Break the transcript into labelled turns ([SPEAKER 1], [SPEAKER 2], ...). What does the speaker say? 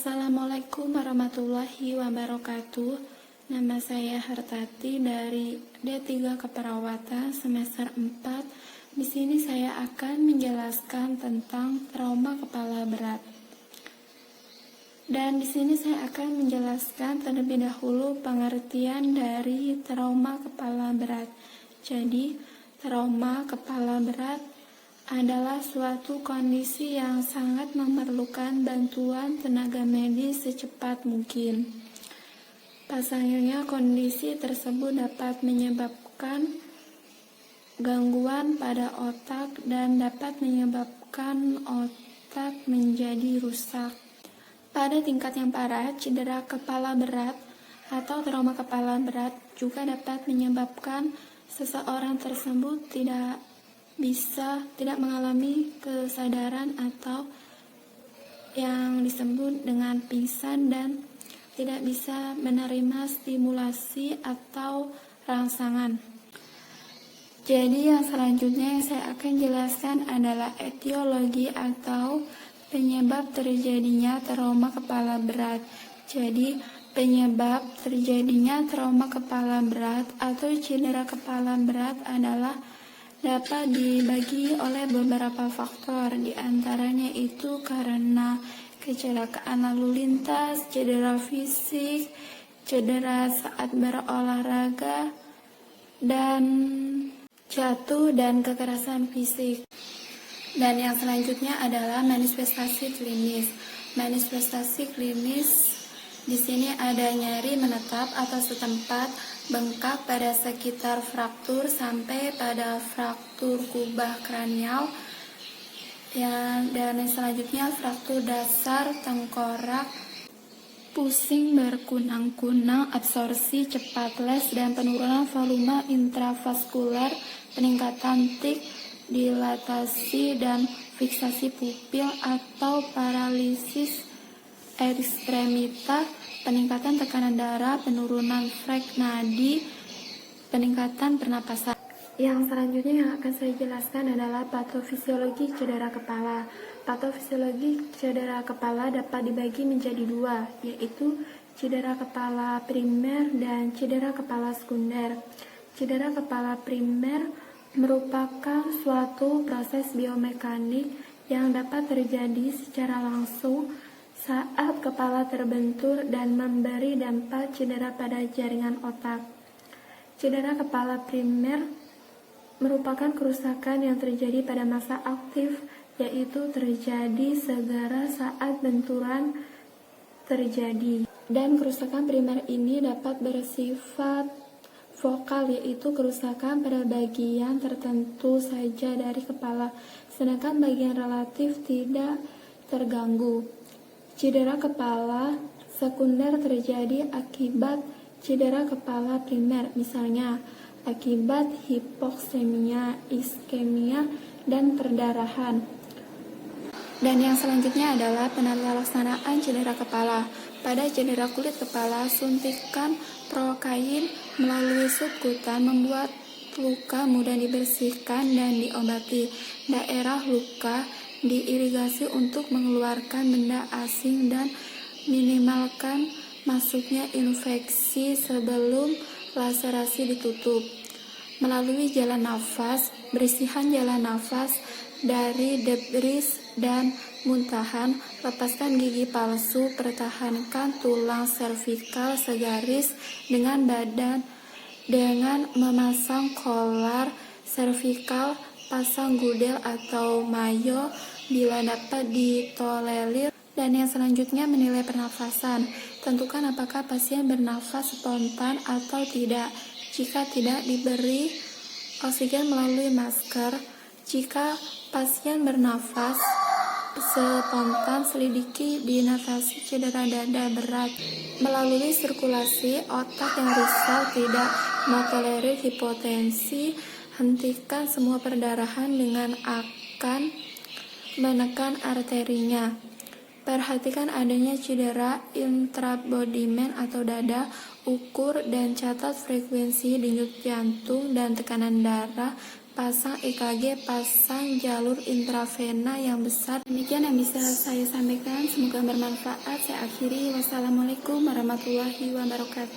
[SPEAKER 1] Assalamualaikum warahmatullahi wabarakatuh. Nama saya Hartati dari D3 Keperawatan semester 4. Di sini saya akan menjelaskan tentang trauma kepala berat. Dan di sini saya akan menjelaskan terlebih dahulu pengertian dari trauma kepala berat. Jadi, trauma kepala berat adalah suatu kondisi yang sangat memerlukan bantuan tenaga medis secepat mungkin. Pasalnya, kondisi tersebut dapat menyebabkan gangguan pada otak dan dapat menyebabkan otak menjadi rusak. Pada tingkat yang parah, cedera kepala berat atau trauma kepala berat juga dapat menyebabkan seseorang tersebut tidak mengalami kesadaran atau yang disebut dengan pingsan dan tidak bisa menerima stimulasi atau rangsangan. Jadi yang selanjutnya yang saya akan jelaskan adalah etiologi atau penyebab terjadinya trauma kepala berat. Jadi penyebab terjadinya trauma kepala berat atau cedera kepala berat adalah dapat dibagi oleh beberapa faktor, diantaranya itu karena kecelakaan lalu lintas, cedera fisik, cedera saat berolahraga, dan jatuh dan kekerasan fisik. Dan yang selanjutnya adalah manifestasi klinis. Manifestasi klinis di sini ada nyeri menetap atau setempat, bengkak pada sekitar fraktur sampai pada fraktur kubah kranial. Dan yang selanjutnya fraktur dasar tengkorak, pusing berkunang-kunang, absorpsi cepat les dan penurunan volume intravaskular, peningkatan tik, dilatasi dan fiksasi pupil atau paralisis ekstremitas, peningkatan tekanan darah, penurunan frek nadi, peningkatan pernapasan. Yang selanjutnya yang akan saya jelaskan adalah patofisiologi cedera kepala. Patofisiologi cedera kepala dapat dibagi menjadi dua, yaitu cedera kepala primer dan cedera kepala sekunder. Cedera kepala primer merupakan suatu proses biomekanik yang dapat terjadi secara langsung saat kepala terbentur dan memberi dampak cedera pada jaringan otak. Cedera kepala primer merupakan kerusakan yang terjadi pada masa aktif, yaitu terjadi segera saat benturan terjadi. Dan kerusakan primer ini dapat bersifat vokal, yaitu kerusakan pada bagian tertentu saja dari kepala, sedangkan bagian relatif tidak terganggu. Cedera kepala sekunder terjadi akibat cedera kepala primer, misalnya akibat hipoksemia, iskemia, dan perdarahan. Dan yang selanjutnya adalah penata-laksanaan cedera kepala. Pada cedera kulit kepala, suntikan prokain melalui subkutan membuat luka mudah dibersihkan dan diobati. Daerah luka diirigasi untuk mengeluarkan benda asing dan minimalkan masuknya infeksi sebelum laserasi ditutup. Melalui jalan nafas, bersihan jalan nafas dari debris dan muntahan, lepaskan gigi palsu, pertahankan tulang servikal segaris dengan badan dengan memasang kolar servikal, pasang gudel atau mayo bila dapat ditolerir. Dan yang selanjutnya menilai pernafasan. Tentukan apakah pasien bernafas spontan atau tidak. Jika tidak, diberi oksigen melalui masker. Jika pasien bernafas spontan, selidiki dinatasi cedera dada berat. Melalui sirkulasi otak yang rusak, tidak metolerir hipotensi, hentikan semua perdarahan dengan akan menekan arterinya. Perhatikan adanya cedera intraabdomen atau dada, ukur dan catat frekuensi denyut jantung dan tekanan darah pasang EKG, pasang jalur intravena yang besar. Demikian yang bisa saya sampaikan, semoga bermanfaat. Saya akhiri, wassalamualaikum warahmatullahi wabarakatuh.